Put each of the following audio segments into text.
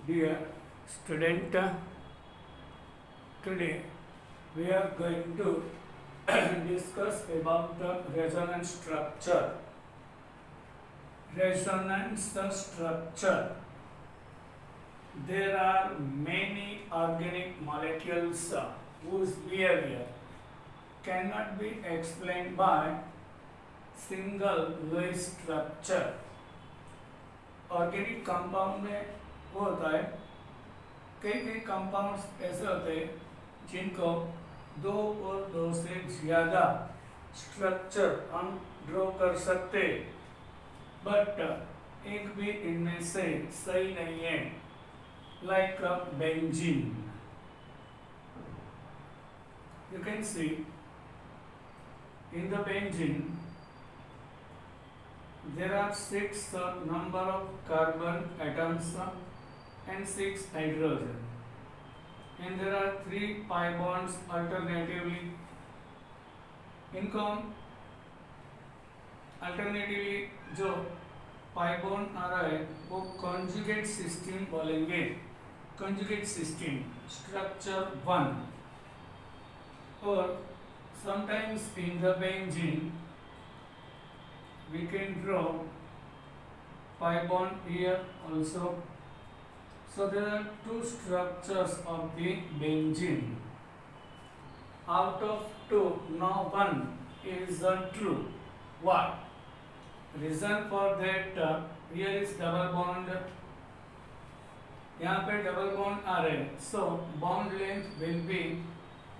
Dear student, today we are going to discuss about the resonance structure. Resonance structure. There are many organic molecules whose behavior cannot be explained by single Lewis structure. Organic compound में वो होता है, कई कई compounds ऐसे होते हैं जिनको दो और दो से ज़्यादा स्ट्रक्चर हम ड्रॉ कर सकते, बट एक भी इनमें से सही नहीं है, like benzene. You can see in the benzene there are 6 number of carbon atoms and 6 hydrogen, and there are 3 pi bonds alternatively. इनको alternatively जो pi bond आ रहा है वो conjugate cysteine बोलेंगे. conjugate cysteine structure 1. और sometimes in the benzene we can draw pi bond here also. So there are two structures of the benzene. Out of two, no one is true. Why? Reason for that, here is double bond. यहाँ पे double bond आ रहे हैं. So bond length will be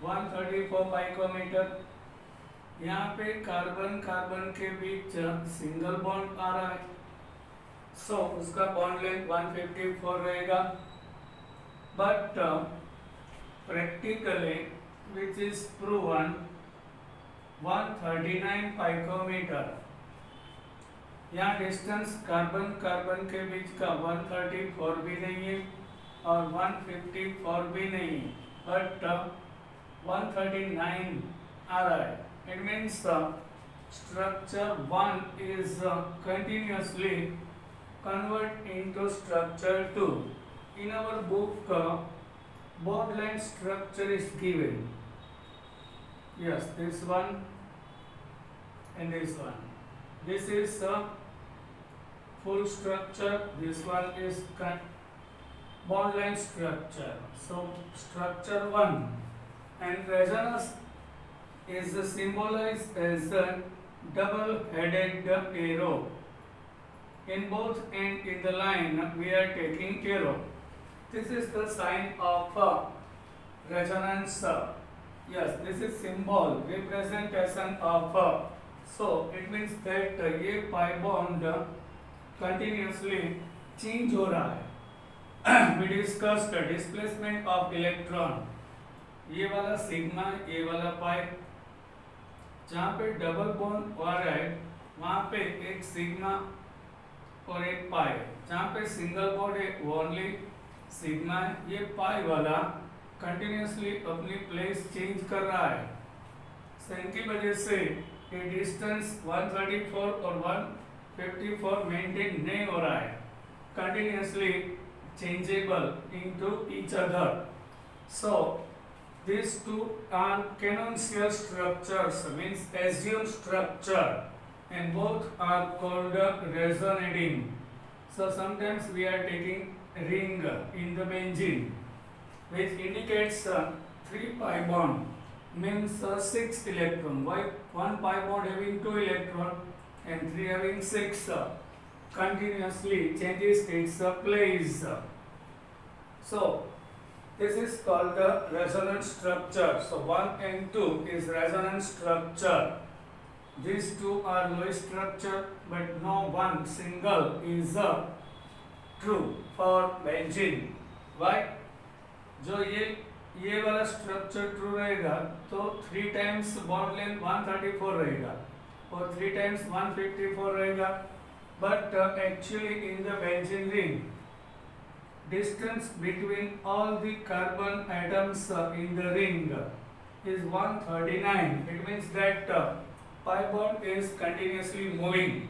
134 picometer. यहाँ पे carbon carbon के बीच single bond आ रहा है, सो उसका बॉन्ड लेंथ 154 रहेगा. But practically which is proven 139 पाइकोमीटर. यहाँ डिस्टेंस कार्बन कार्बन के बीच का 134 भी नहीं है और 154 भी नहीं है, बट 139 आ रहा है. It means structure 1 is continuously convert into structure 2. In our book, bond length structure is given. Yes, this one and this one. This is a full structure. This one is bond length structure. So structure 1 and resonance is symbolized as a double-headed arrow. In both ends in the line we are taking arrow. This is the sign of resonance. Yes, this is symbol representation of. So it means that ये pi bond continuously change हो रहा है. We discussed displacement of electron. ये वाला sigma, ये वाला पाई. जहाँ पे डबल बॉन्ड आ रहा है वहाँ पे एक सिग्मा और एक पाई. जहाँ पे सिंगल बॉन्ड है वो ओनली सिग्मा है. ये पाई वाला कंटिन्यूसली अपनी प्लेस चेंज कर रहा है, so इनकी वजह से ये डिस्टेंस 134 और 154 मेंटेन नहीं हो रहा है, continuously changeable into each other. So these two are canonical structures, means assumed structure, and both are called resonating. So sometimes we are taking ring in the benzene, which indicates 3 pi bond, means 6 electron. Why 1 pi bond having 2 electron and 3 having 6 continuously changes its place. So this is called the resonance structure. So 1 and 2 is resonance structure. These two are Lewis structure, but no one single is true for benzene. Why? जो ये वाला structure true रहेगा तो 3 times bond length 134 रहेगा और 3 times 154 रहेगा. But actually in the benzene ring, distance between all the carbon atoms in the ring is 139. It means that pi bond is continuously moving,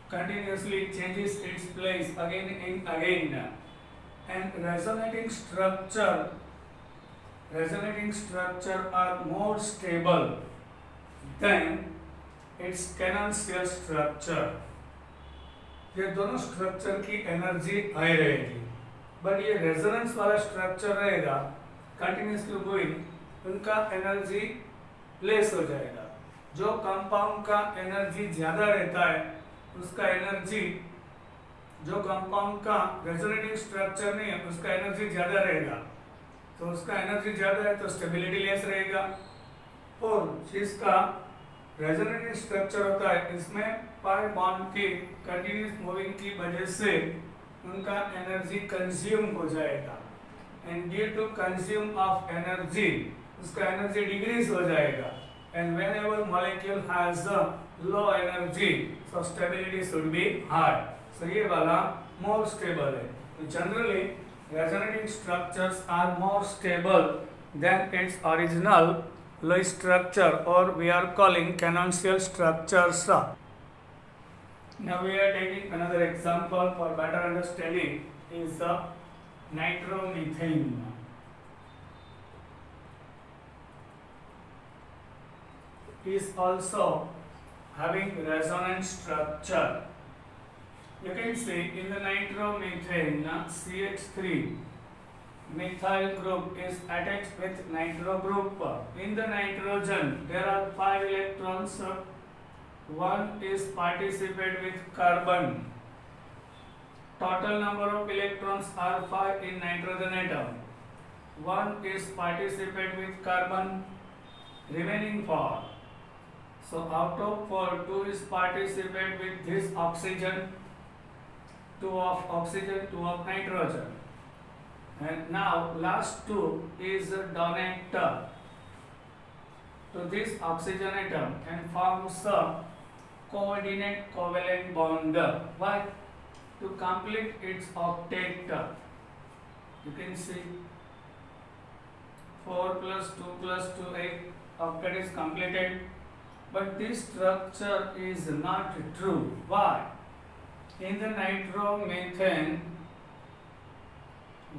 continuously changes its place again and again. and resonating structure are more stable than its canonical structure. ये दोनों structure की energy high रहेगी, but ये resonance वाला structure रहेगा continuously going, उनका energy less हो जाएगा। जो कंपाउंड का एनर्जी ज़्यादा रहता है उसका एनर्जी, जो कंपाउंड का रेजोनेटिंग स्ट्रक्चर नहीं है उसका एनर्जी ज़्यादा रहेगा, तो उसका एनर्जी ज़्यादा है तो स्टेबिलिटी लेस रहेगा। और जिसका रेजोनेटिंग स्ट्रक्चर होता है इसमें पाई बॉन्ड की कंटिन्यूस मूविंग की वजह से उनका एनर्जी कंज्यूम हो जाएगा, and due to consume of energy उसका एनर्जी डिक्रीज हो जाएगा, and whenever molecule has a low energy so stability should be high. So ये वाला मोर स्टेबल है। तो generally resonating structures are more stable than its original low structure, or we are calling canonical structures. Now we are taking another example for better understanding is the nitromethane. Is also having resonant structure. You can see in the nitromethane CH3 methyl group is attached with nitro group. In the nitrogen there are 5 electrons, one is participated with carbon. Total number of electrons are 5 in nitrogen atom, one is participated with carbon, remaining 4. So out of 4, 2 is participated with this oxygen, 2 of oxygen, 2 of nitrogen, and now last 2 is a donate to this oxygen atom and forms a coordinate covalent bond. Why? To complete its octet. You can see 4 plus 2 plus 2 8 octet is completed, but this structure is not true. Why? In the nitromethane,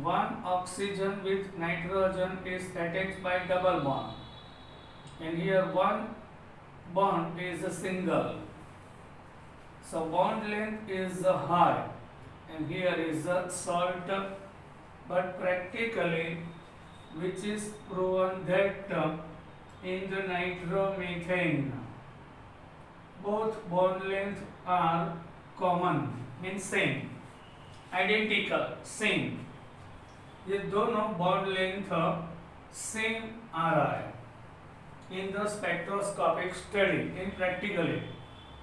one oxygen with nitrogen is attached by double bond, and here one bond is a single. So bond length is high, and here is a short. But practically, which is proven that in the nitromethane, both bond length are common, means same, identical, same. ये दोनों bond length same आ रहा है in the spectroscopic study. In practically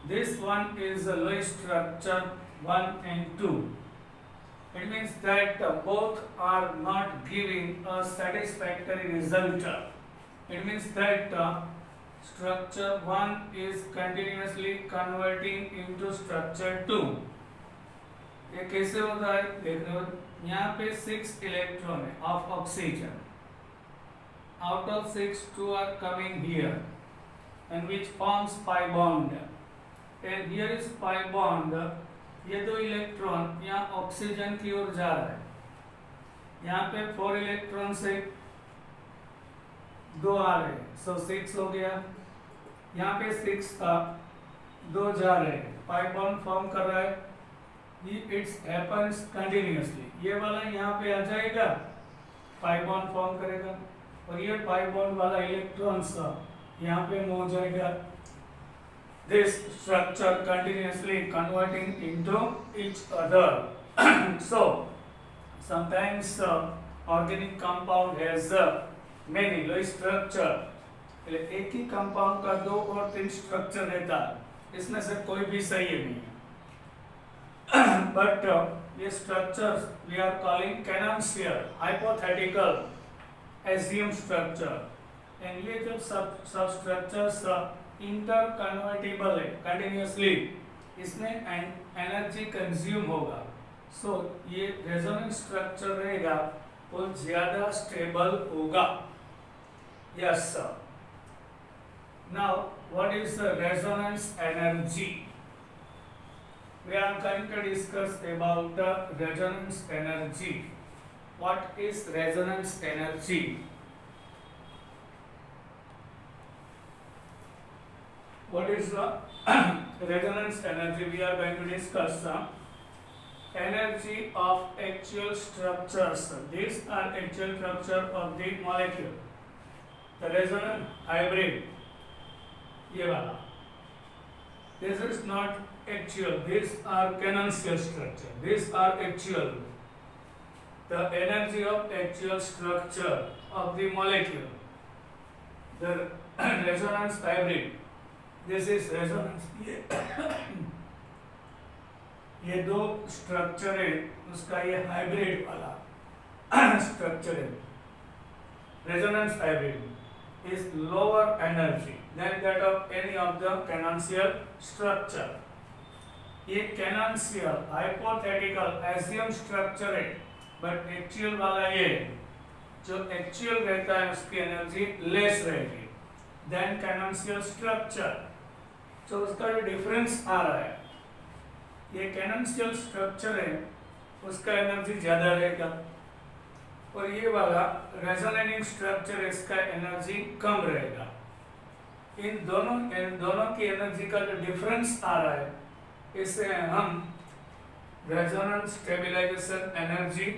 this one is low structure 1 and 2. It means that both are not giving a satisfactory result. It means that structure 1 is continuously converting into structure 2. ये कैसे होता है देख रहे हो, यहाँ पे 6 electron है of oxygen, out of 6 2 are coming here and which forms pi bond, and here is pi bond. ये 2 इलेक्ट्रॉन यहाँ ऑक्सीजन की ओर जा रहा है, यहाँ पे 4 इलेक्ट्रॉन से 2 आ रहे हैं, सो 6 हो गया। यहाँ पे 6 था, 2 जा रहे हैं, पाई बॉन्ड फॉर्म कर रहा है। इट्स हैपेंस कंटिन्यूअसली, ये वाला यहाँ पे आ जाएगा, पाई बॉन्ड फॉर्म करेगा, और ये पाई बॉन्ड वाला इलेक्ट्रॉन्स यहाँ पे मूव हो जाएगा। This structure continuously converting into each other. So sometimes organic compound has many low structure. एक ही कंपाउंड का 2 और 3 स्ट्रक्चर रहता है, इसमें से कोई भी सही नहीं है। But ये structures we are calling canonical, hypothetical, assumed structure, and ये जो सब structures इंटरकन्वर्टिबल है कंटिन्यूअसली, इसमें एनर्जी कंज्यूम होगा, सो ये रेजोनेंस स्ट्रक्चर रहेगा वो ज्यादा स्टेबल होगा। Yes sir. Now what is the resonance energy? We are going to discuss about the resonance energy. what is resonance energy? What is the resonance energy? We are going to discuss energy of actual structures. These are actual structure of the molecule. The resonant hybrid, ये वाला. This is not actual. These are canonical structure. These are actual. The energy of actual structure of the molecule. The resonance hybrid. This is resonance. ये दो structure है, उसका ये hybrid वाला structure है. Resonance hybrid is lower energy than that of any of the canonical structure. ये canonical hypothetical assume structure है, but actual वाला ये जो actual रहता है उसकी एनर्जी लेस रहेगी than canonical structure. तो उसका जो डिफरेंस आ रहा है, ये कैनोनिकल स्ट्रक्चर है उसका एनर्जी ज़्यादा रहेगा और ये वाला रेजोनेटिंग स्ट्रक्चर इसका एनर्जी कम रहेगा. इन दोनों की एनर्जी का जो डिफरेंस आ रहा है इसे हम रेजोनेंस स्टेबलाइजेशन एनर्जी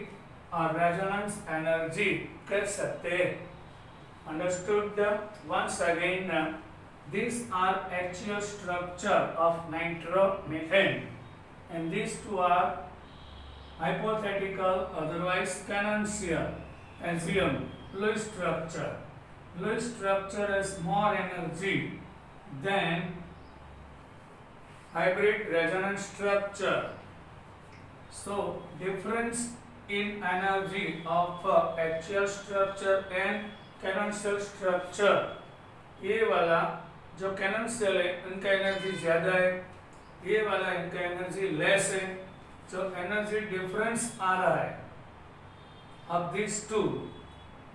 और रेजोनेंस एनर्जी कह सकते हैं. Understood? Once again, these are actual structure of nitromethane. And these two are hypothetical, otherwise canonical. Assume Lewis structure. Lewis structure has more energy than hybrid resonance structure. So, difference in energy of actual structure and canonical structure. ये वाला जो canonical है उनका energy ज़्यादा है, ये वाला इनका एनर्जी लेस है. जो एनर्जी डिफरेंस आ रहा है अब this two,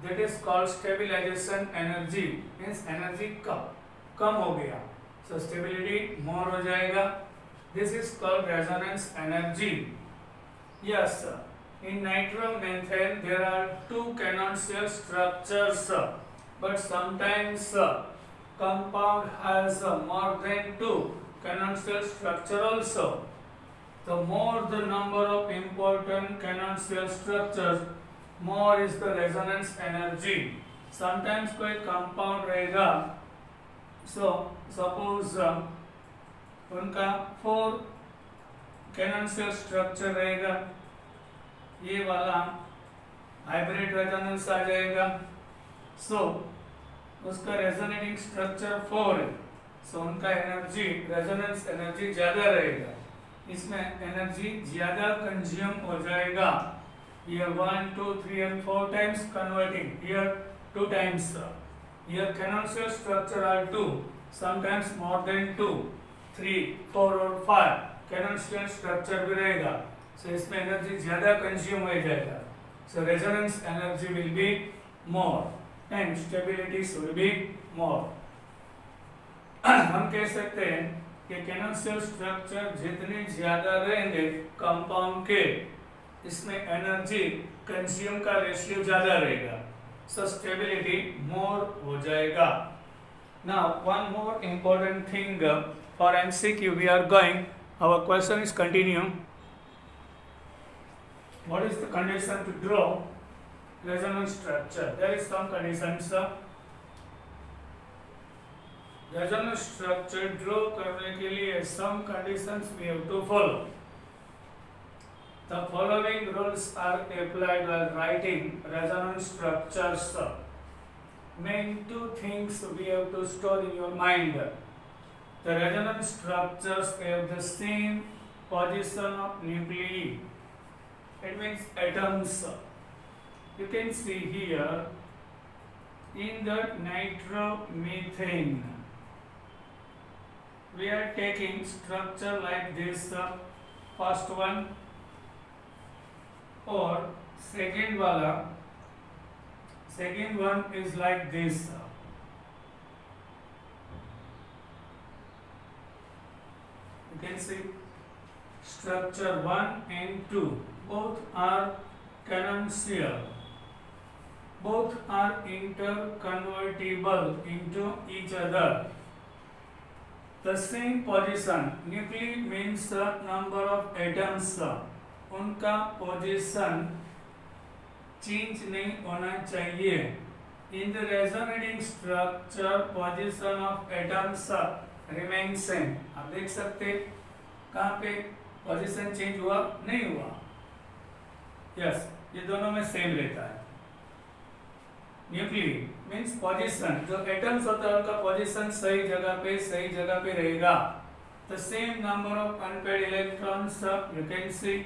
that is called stabilization energy. Means energy कम हो गया, सो स्टेबिलिटी मोर हो जाएगा. This is called resonance energy. Yes, in nitromethane there are two canonical structures, but sometimes compound has more than two canonical structure also. The more the number of important canonical structures, more is the resonance energy. Sometimes कोई compound रहेगा, so suppose उनका 4 canonical structure रहेगा, ये वाला hybrid resonance आ जाएगा. So उसका resonating structure 4 है, सो उनका एनर्जी रेजोनेंस एनर्जी ज़्यादा रहेगा. इसमें एनर्जी ज़्यादा कंज्यूम हो जाएगा. Here 1, 2, 3 and 4 times converting. Here 2 times. Here canonical structure are 2. Sometimes more than 2, 3, 4 और 5 canonical structure भी रहेगा. So इसमें एनर्जी ज़्यादा कंज्यूम हो जाएगा. So resonance energy will be more and stability should be more. हम कह सकते हैं कि canonical structure जितने ज़्यादा रहेंगे कंपाउंड के, इसमें एनर्जी कंज्यूम का रेशियो ज़्यादा रहेगा, सो स्टेबिलिटी मोर हो जाएगा. Now one more important thing for MCQ we are going. Our question is continue. What is the condition to draw resonance structure? There is some conditions. Resonance structure draw करने के लिए some conditions we have to follow. The following rules are applied while writing resonance structures. Main two things we have to store in your mind. The resonance structures have the same position of nuclei. It means atoms. You can see here in the nitromethane. We are taking structure like this, first one or second wala. Second one is like this. You can see structure 1 and 2 both are canonical potential. Both are interconvertible into each other. The same position, nuclei means number of atoms, उनका position change नहीं होना चाहिए. In the resonating structure, position of atoms remain same. आप देख सकते कहाँ पे position change हुआ? नहीं हुआ. यस, ये दोनों में सेम रहता है. न्यूक्लियी मीन्स पोजीशन, जो एटम्स होता है उनका पोजीशन सही जगह पे रहेगा. The same number of unpaired electrons, you can C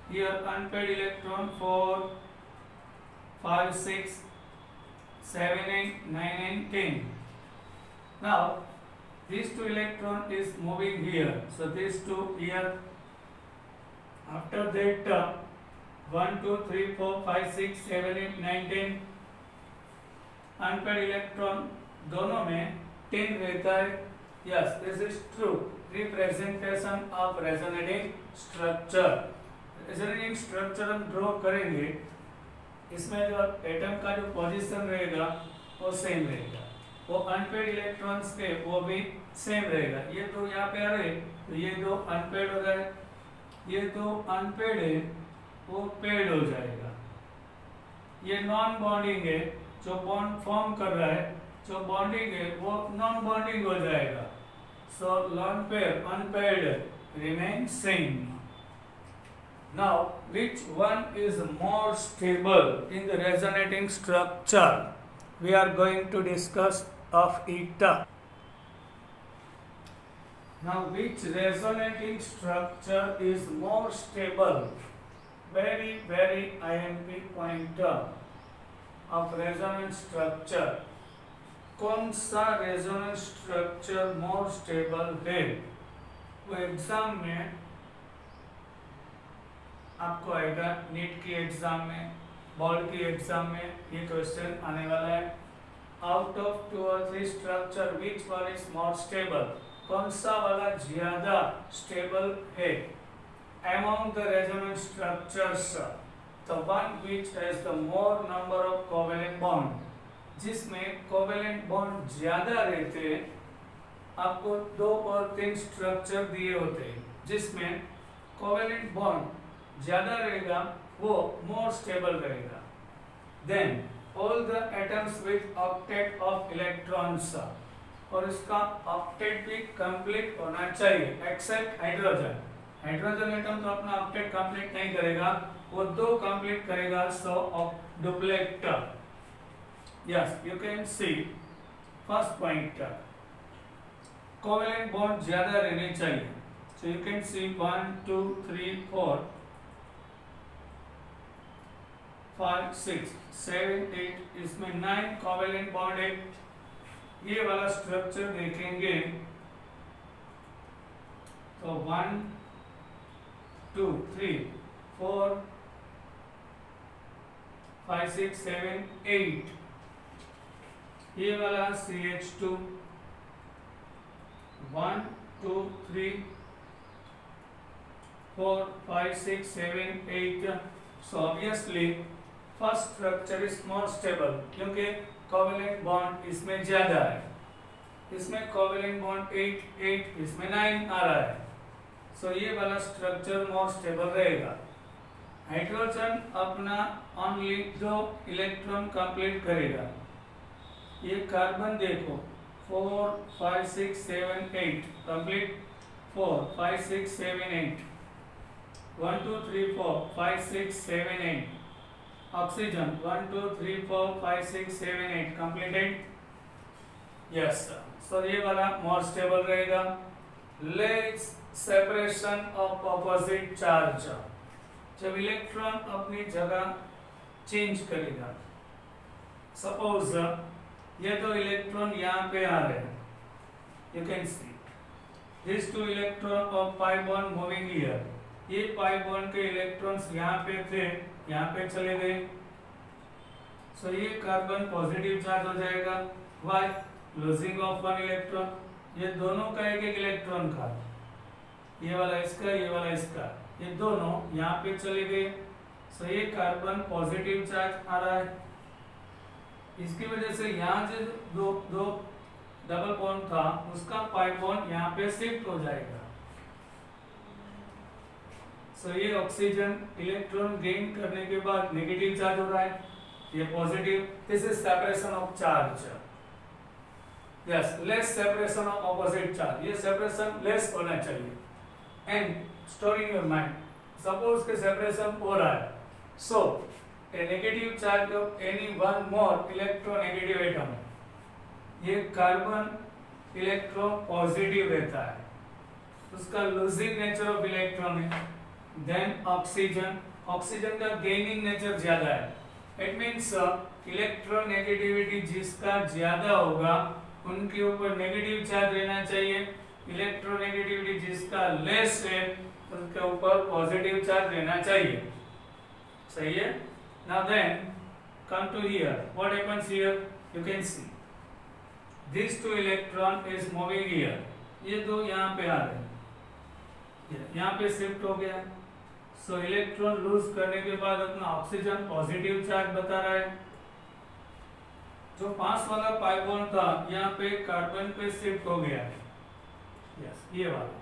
here unpaired electron 4 5 6 7 8 9 and 10. Now these two electron is moving here, so these two here. After that 1 2 3 4 5 6 7 8 9 10 unpaired electron दोनों में 10 रहता है. Yes, this is true. Representation of resonating structure. Resonating structure हम draw करेंगे, इसमें जो atom का जो पोजीशन रहेगा वो सेम रहेगा. वो अनपेड इलेक्ट्रॉन्स के वो भी सेम रहेगा. ये दो यहाँ पे आ रहे तो ये दो अनपेड हो गए, ये दो अनपेड है वो पेड हो जाएगा. ये नॉन बॉन्डिंग है, जो बॉन्ड फॉर्म कर रहा है, जो बॉन्डिंग है वो नॉन बॉन्डिंग हो जाएगा. So lone pair unpaired remain same. Now, which one is more stable in the resonating structure? We are going to discuss of it. Now, which resonating structure is more stable? Very IMP pointer of resonance structure. कौन सा resonance structure more stable है? वो exam में आपको आएगा. NEET की exam में, board की एग्जाम में ये क्वेश्चन आने वाला है. Out of 2 or 3 structure which one is more stable? कौन सा वाला ज्यादा स्टेबल है? Among the resonance structures, the one which has the more number of covalent bond. जिसमें कोवेलेंट बॉन्ड ज्यादा रहते हैं. आपको 2 और 3 स्ट्रक्चर दिए होते हैं जिसमें कोवेलेंट बॉन्ड ज्यादा रहेगा, वो मोर स्टेबल रहेगा. Then all the atoms with octet of electrons, और इसका ऑक्टेट भी कंप्लीट होना चाहिए एक्सेप्ट हाइड्रोजन. हाइड्रोजन एटम तो अपना ऑक्टेट कंप्लीट नहीं करेगा, वो 2 कंप्लीट करेगा. So duplet. Yes, you can see first point, covalent bond ज्यादा रहने चाहिए. सो यू कैन सी 1 2 3 4 5 6 7 8, इसमें 9 कोवेलेंट बॉन्ड है. ये वाला स्ट्रक्चर देखेंगे तो 1 2 3 4 5 6 7 8, ये वाला CH2 1 2 3 4 5 6 7 8. So obviously first structure is more stable क्योंकि कोवेलेंट बॉन्ड इसमें ज्यादा है. इसमें कोवेलेंट बॉन्ड 8 8, इसमें 9 आ रहा है. सो ये वाला स्ट्रक्चर मोर स्टेबल रहेगा. हाइड्रोजन अपना ओनली 2 इलेक्ट्रॉन कंप्लीट करेगा. ये कार्बन देखो 4 5 6 7 8 कंप्लीट. 4 5 6 7 8 1 2 3 4 5 6 7 8. Oxygen 1 2 3 4 5 6 7 8 completed. यस, सो ये वाला मोर स्टेबल रहेगा. Less separation of opposite charge, जब इलेक्ट्रॉन अपनी जगह चेंज करेगा. सपोज ये 2 इलेक्ट्रॉन यहाँ पे आ रहे हैं, you can see this 2 electron of pi bond moving here. ये पाई बॉन्ड के इलेक्ट्रॉन्स यहाँ पे थे, यहाँ पे चले गए. सो ये कार्बन पॉजिटिव चार्ज हो जाएगा. वाई? Losing of 1 electron. ये दोनों का एक इलेक्ट्रॉन का, ये वाला इसका, ये वाला इसका, ये दोनों यहाँ पे चले गए. सो ये कार्बन पॉजिटिव चार्ज आ रहा है, इसकी वजह से यहाँ जो दो दो डबल बॉन्ड था उसका पाई बॉन्ड यहाँ पे शिफ्ट हो जाएगा। सो ये ऑक्सीजन इलेक्ट्रॉन गेन करने के बाद नेगेटिव चार्ज हो रहा है, ये positive. This is separation of charge. Yes, less separation of opposite charge, ये सेपरेशन लेस होना चाहिए। And store in your mind, suppose के सेपरेशन हो रहा है, so a negative charge of any one more electronegative atom, ये carbon electron positive रहता है, उसका लूजिंग नेचर ऑफ इलेक्ट्रॉन है। देन ऑक्सीजन, ऑक्सीजन का गेनिंग नेचर ज्यादा है। इट मीन्स इलेक्ट्रोनेगेटिविटी जिसका ज्यादा होगा उनके ऊपर नेगेटिव चार्ज रहना चाहिए, इलेक्ट्रोनेगेटिविटी जिसका लेस है उसके ऊपर पॉजिटिव चार्ज रहना चाहिए। सही है। Now then come to here, what happens here, you can see this two electron is moving here, ये दो यहाँ पे आ रहे हैं, यहाँ पे शिफ्ट हो गया। सो इलेक्ट्रॉन लूज करने के बाद अपना ऑक्सीजन पॉजिटिव चार्ज बता रहा है। जो पास वाला पाई बॉन्ड था यहाँ पे कार्बन पे शिफ्ट हो गया है, यस ये वाला।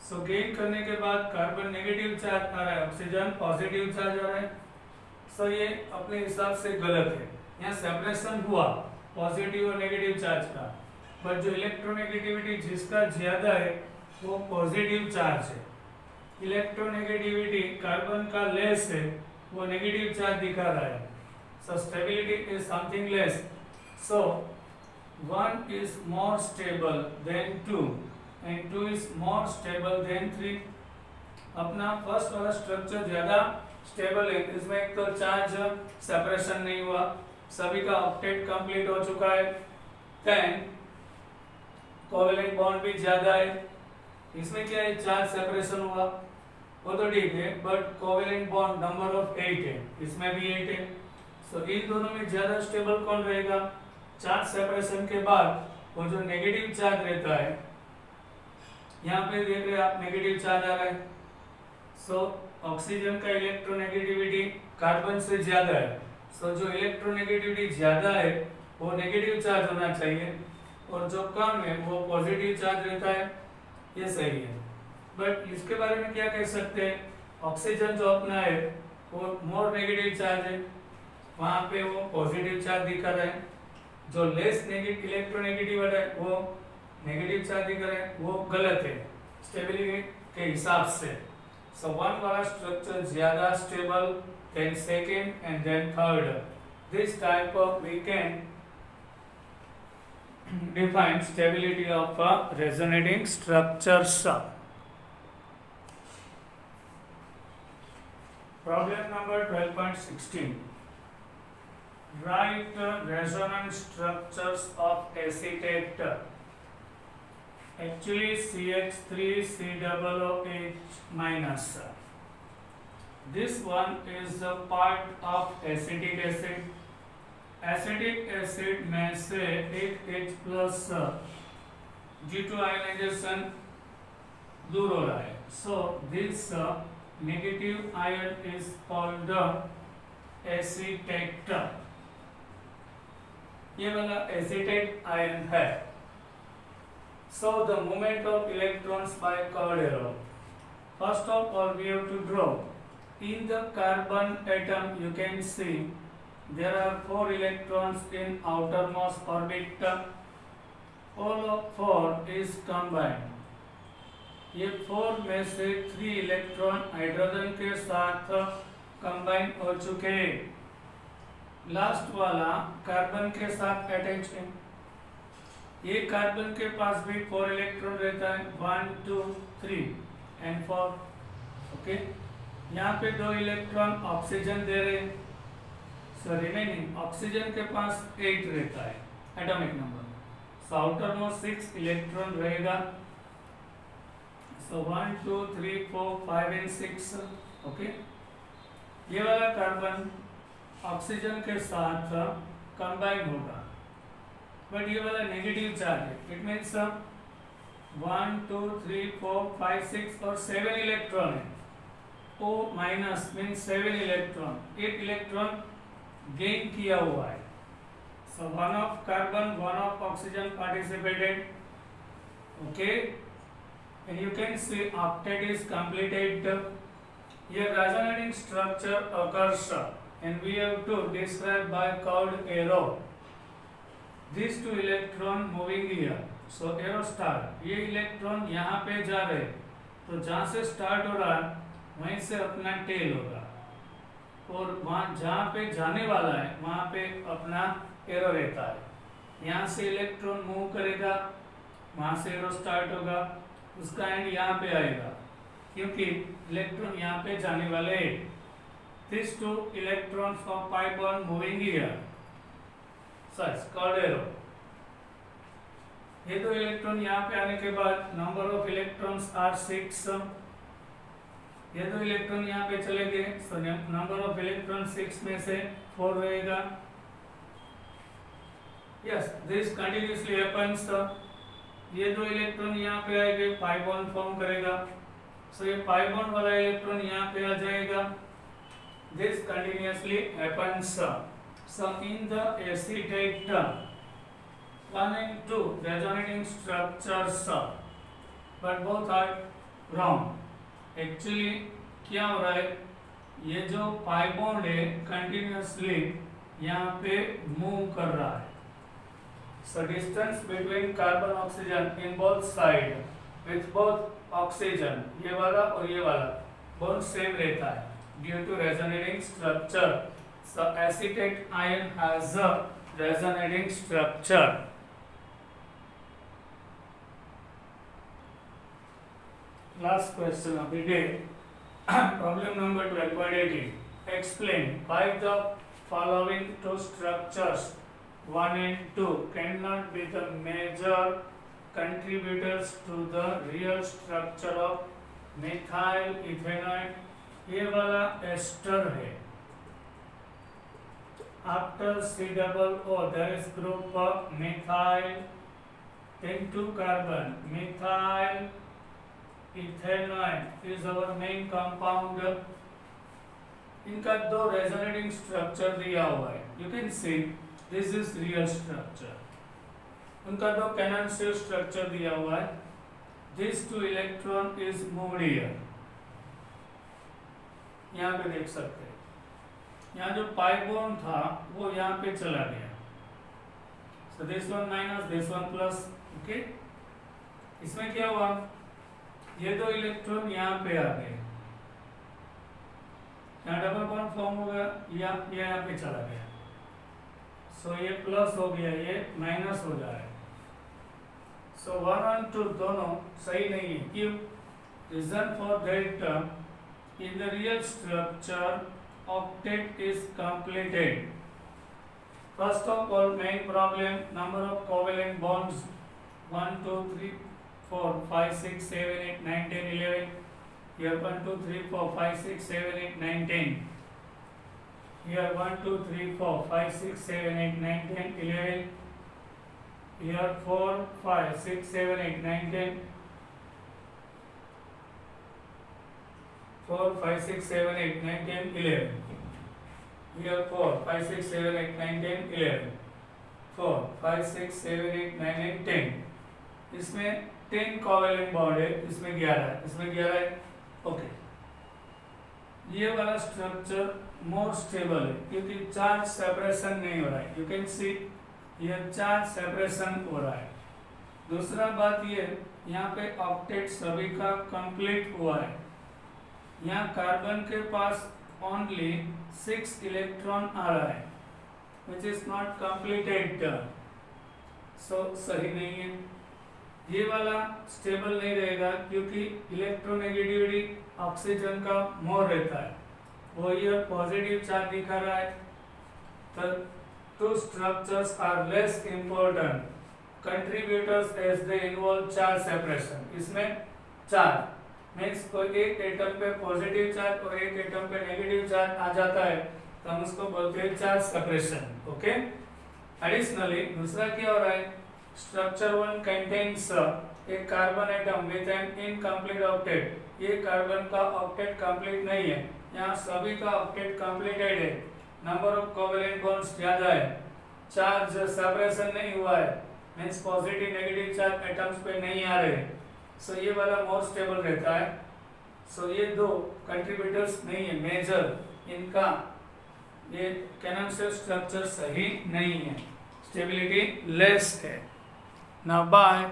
सो गेन करने के बाद कार्बन नेगेटिव चार्ज आ रहा है, ऑक्सीजन पॉजिटिव चार्ज आ रहा है। सो ये अपने हिसाब से गलत है, यहाँ सेपरेशन हुआ पॉजिटिव और नेगेटिव चार्ज का, बट जो इलेक्ट्रोनेगेटिविटी जिसका ज्यादा है वो पॉजिटिव चार्ज है, इलेक्ट्रोनेगेटिविटी कार्बन का लेस है वो नेगेटिव चार्ज दिखा रहा है। So stability is something less. So one is more stable than two, and two is more stable than three. अपना फर्स्ट वाला स्ट्रक्चर ज्यादा स्टेबल है, इसमें एक तो चार्ज सेपरेशन नहीं हुआ, सभी का ऑक्टेट कंप्लीट हो चुका है। देन कोवेलेंट बॉन्ड भी ज्यादा है, इसमें क्या है चार्ज सेपरेशन हुआ वो तो ठीक है, but covalent bond number of 8 है, इसमें भी 8 है। सो इन दोनों में ज्यादा स्टेबल कौन रहेगा, चार्ज सेपरेशन के बाद वो जो नेगेटिव चार्ज रहता है, यहाँ पे देख रहे हैं आप नेगेटिव चार्ज आ रहा है। सो ऑक्सीजन का इलेक्ट्रोनेगेटिविटी कार्बन से ज्यादा है, सो जो इलेक्ट्रोनेगेटिविटी ज्यादा है वो नेगेटिव चार्ज होना चाहिए, और जो कम है वो पॉजिटिव चार्ज रहता है, ये सही है। बट इसके बारे में क्या कह सकते हैं, ऑक्सीजन जो अपना है वो मोर नेगेटिव चार्ज है, वहां पे वो पॉजिटिव चार्ज दिखा रहा है, जो लेस नेगेटिव इलेक्ट्रोनेगेटिव है वो नेगेटिव चार्ज दिखा रहा है, वो गलत है स्टेबिलिटी के हिसाब से। सो वन वाला स्ट्रक्चर ज्यादा stable than second and then third. This type of we can define stability of resonating structures. Problem number 12.16. Write resonance structures of acetate. Actually CH3COOH minus. This one is a part of acetic acid. Acetic acid में से एक H plus G2 ionization दूर हो रहा है. So this negative ion is called acetate. ये वाला acetate ion है. So the movement of electrons by curved arrow. First of all, we have to draw. In the carbon atom, you can see there are 4 electrons in outermost orbit. All of 4 is combined. ये 4 में से 3 electron hydrogen के साथ combine हो चुके हैं। Last वाला carbon के साथ अटैच है। ये कार्बन के पास भी 4 इलेक्ट्रॉन रहता है, 1 2 3 एंड 4। ओके, यहाँ पे 2 इलेक्ट्रॉन ऑक्सीजन दे रहे हैं, सो रिमेनिंग ऑक्सीजन के पास 8 रहता है atomic number. So outer most 6 electron रहेगा। So 1 2 3 4 5 and 6. ओके, ये वाला कार्बन ऑक्सीजन के साथ कंबाइन होगा, बट ये वाला नेगेटिव चार्ज है। इट मीन्स 1 2 3 4 5 6 और 7 इलेक्ट्रॉन है। O minus means 7 electron, 8 electron gain किया हुआ है. So one of carbon, one of oxygen participated. Okay, and you can see octet is completed. Here resonating structure occurs and we have to describe by curved arrow. These two electron moving here. So arrow start. ये electron यहाँ पे जा रहे, तो जहाँ से start हो रहा है वहीं से अपना टेल होगा, और वहाँ जहाँ पे जाने वाला है वहाँ पे अपना एरो रहता है. यहाँ से इलेक्ट्रॉन मूव करेगा, वहाँ से एरो स्टार्ट होगा, उसका एंड यहाँ पे आएगा क्योंकि इलेक्ट्रॉन यहाँ पे जाने वाले हैं. These two electrons of pi bond moving here. So it's called arrow. ये दो इलेक्ट्रॉन यहाँ पे आने के बाद नंबर ऑफ इलेक्ट्रॉन्स आर 6. ये दो इलेक्ट्रॉन यहाँ पे चले गए, सो नंबर ऑफ इलेक्ट्रॉन 6 में से 4 रहेगा. Yes, this continuously happens. ये दो इलेक्ट्रॉन यहाँ पे आएंगे, पाई बॉन्ड फॉर्म करेगा. सो ये पाई बॉन्ड वाला इलेक्ट्रॉन यहाँ पे आ जाएगा. This continuously happens. So in the acetate 1 and 2 resonating structures, but both are wrong. Actually क्या हो रहा है, ये जो पाई बॉन्ड है कंटिन्यूअसली यहाँ पे मूव कर रहा है. So distance between carbon oxygen in both side with both oxygen, ये वाला और ये वाला बोथ सेम रहता है due to resonating structure. So acetate ion has a resonating structure. Last question of the day. Problem number 12.18. Explain why the following two structures 1 and 2 cannot be the major contributors to the real structure of methyl ethanoate. ये वाला ester है. After C double O there is group of methyl, then 2 carbon, methyl ethanoate is our main compound. इनका दो resonating structure दिया हुआ है. You can see this is real structure. उनका दो कैनोनिकल स्ट्रक्चर दिया हुआ है. This two electron is moved here. यहाँ पे देख सकते हैं, यहाँ जो पाई बॉन्ड था वो यहाँ पे चला गया. So this one minus this one plus. Okay, इसमें क्या हुआ, ये दो इलेक्ट्रॉन यहाँ पे आ गए, यहाँ डबल बॉन्ड फॉर्म हो गया, ये यहाँ पे चला गया. सो ये प्लस हो गया, ये माइनस हो जा रहा है. सो 1 और 2 दोनों सही नहीं है. क्यों? Reason for that, in the real structure octet is completed. First of all, main problem, number of covalent bonds 1 2 3 4 5 6 7 8 9 10 11. Here 1 2 3 4 5 6 7 8 9 10. Here 1 2 3 4 5 6 7 8 9 10 11. Here 4 5 6 7 8 9 10. 4 5 6 7 8 9 10 11. Here 4 5 6 7 8 9 10 11. 4 5 6 7 8 9 and 10. इसमें 10 कोवेलेंट बॉन्ड है, इसमें 11 है, इसमें 11 है. ओके, ये वाला स्ट्रक्चर मोर स्टेबल है क्योंकि चार्ज सेपरेशन नहीं हो रहा है. यू कैन सी ये चार्ज सेपरेशन हो रहा है. दूसरा बात ये, यहाँ पे ऑक्टेट सभी का कंप्लीट हुआ है. यहाँ कार्बन के पास ओनली 6 इलेक्ट्रॉन आ रहा है, विच इज नॉट कंप्लीटेड. सो सही नहीं है. ये वाला स्टेबल नहीं रहेगा क्योंकि इलेक्ट्रोनेगेटिविटी ऑक्सीजन का मोर रहता है, वो ये पॉजिटिव चार्ज दिखा रहा है. तो two structures are less important contributors as they involve charge separation. इसमें चार्ज मीन्स कोई एक एटम पे पॉजिटिव चार्ज और एक एटम पे नेगेटिव चार्ज आ जाता है तो हम उसको बोलते हैं चार्ज सेपरेशन. ओके, एडिशनली दूसरा क्या हो रहा है, स्ट्रक्चर 1 कंटेन्स एक carbon atom with an incomplete octet, ये कार्बन का ऑक्टेट कंप्लीट नहीं है, यहाँ सभी का ऑक्टेट कंप्लीटेड है, नंबर ऑफ कोवेलेंट बॉन्ड्स ज्यादा है, चार्ज सेपरेशन नहीं हुआ है, means positive negative charge atoms पे नहीं आ रहे, सो ये वाला मोर स्टेबल रहता है। सो ये दो कंट्रीब्यूटर्स नहीं है मेजर, इनका ये कैनन शेल स्ट्रक्चर सही नहीं है, स्टेबिलिटी लेस है। Now bye,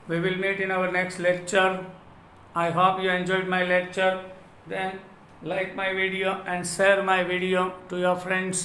we will meet in our next lecture. I hope you enjoyed my lecture. Then like my video and share my video to your friends.